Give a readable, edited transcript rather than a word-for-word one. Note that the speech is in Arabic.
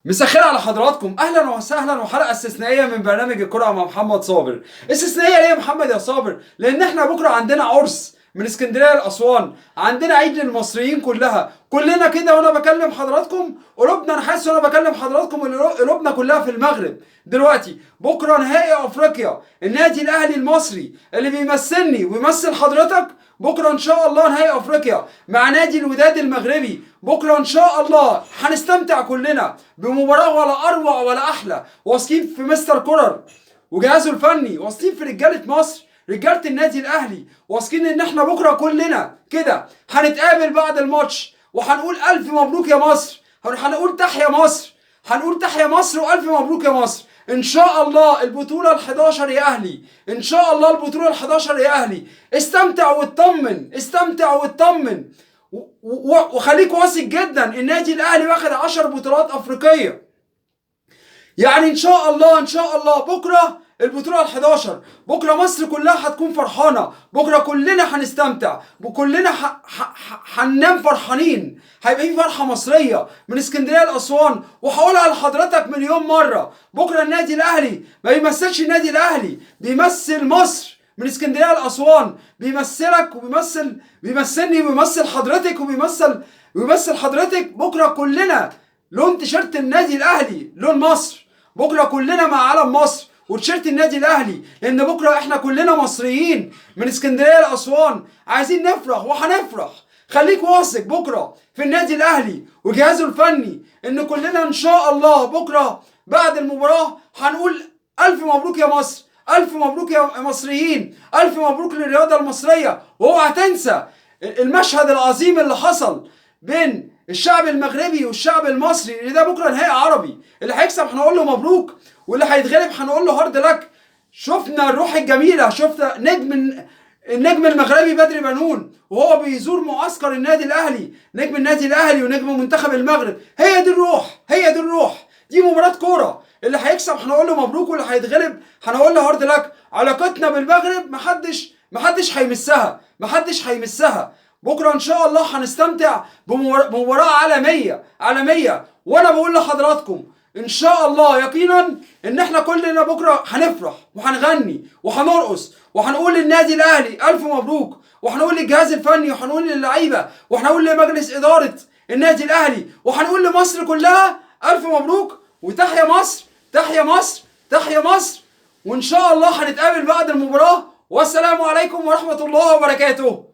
مساء الخير على حضراتكم، اهلا وسهلا وحلقه استثنائيه من برنامج الكره مع محمد صابر. استثنائيه ليه يا محمد يا صابر؟ لان احنا بكره عندنا عرس من اسكندريه لاسوان، عندنا عيد للمصريين كلنا كده. وانا بكلم حضراتكم قلوبنا، انا حاسس وانا بكلم حضراتكم ان قلوبنا كلها في المغرب دلوقتي. بكره نهائي افريقيا، النادي الاهلي المصري اللي بيمثلني ويمثل حضرتك بكره ان شاء الله نهائي افريقيا مع نادي الوداد المغربي. بكره ان شاء الله هنستمتع كلنا بمباراه ولا اروع ولا احلى. واثقين في مستر كولر وجهازه الفني، واثقين في رجاله مصر، رجاله النادي الاهلي، واثقين ان احنا بكره كلنا كده هنتقابل بعد الماتش وهنقول الف مبروك يا مصر، هنقول تحيا مصر، هنقول تحيا مصر والف مبروك يا مصر. ان شاء الله البطوله ال11 يا اهلي، ان شاء الله البطوله ال11 يا اهلي. استمتع واطمن، استمتع واطمن، وخليك واثق جدا النادي الاهلي واخد 10 بطولات افريقيه. يعني ان شاء الله ان شاء الله بكره البطوله ال11، بكره مصر كلها هتكون فرحانه، بكره كلنا هنستمتع، وكلنا هننام فرحانين. هيبقى في فرحه مصريه من اسكندريه لاسوان. وهقولها لحضرتك مليون مره، بكره النادي الاهلي ما بيمثلش النادي الاهلي، بيمثل مصر من اسكندريه لاسوان، بيمثلك بيمثلني وبيمثل حضرتك وبيمثل حضرتك. بكره كلنا لون تيشيرت النادي الاهلي لون مصر، بكره كلنا مع علم مصر وتيشيرت النادي الاهلي، لان بكره احنا كلنا مصريين من اسكندريه لاسوان عايزين نفرح وهنفرح. خليك واثق بكره في النادي الاهلي وجهازه الفني ان كلنا ان شاء الله بكره بعد المباراه هنقول الف مبروك يا مصر، الف مبروك يا مصريين، الف مبروك للرياضه المصريه. واوعى تنسى المشهد العظيم اللي حصل بين الشعب المغربي والشعب المصري، اللي ده بكره نهائي عربي. اللي هيكسب هنقول له مبروك، واللي هيتغلب هنقول له هارد لك. شفنا الروح الجميله، شفنا النجم المغربي بدري بنون وهو بيزور معسكر النادي الاهلي، نجم النادي الاهلي ونجم منتخب المغرب. هي دي الروح، هي دي الروح، دي مباراه كوره. اللي هيكسب هنقول له مبروك، واللي هيتغلب هنقول له هارد لك. علاقتنا بالمغرب محدش هيمسها، محدش هيمسها. بكره ان شاء الله هنستمتع بمباراه عالميه. وانا بقول لحضراتكم ان شاء الله يقينا ان احنا كلنا بكره هنفرح وهنغني وهنرقص وهنقول للنادي الاهلي الف مبروك، وهنقول للجهاز الفني، وهنقول للعيبه، وهنقول لمجلس اداره النادي الاهلي، وهنقول لمصر كلها الف مبروك وتحيا مصر، تحيا مصر، تحيا مصر. وان شاء الله هنتقابل بعد المباراه. والسلام عليكم ورحمه الله وبركاته.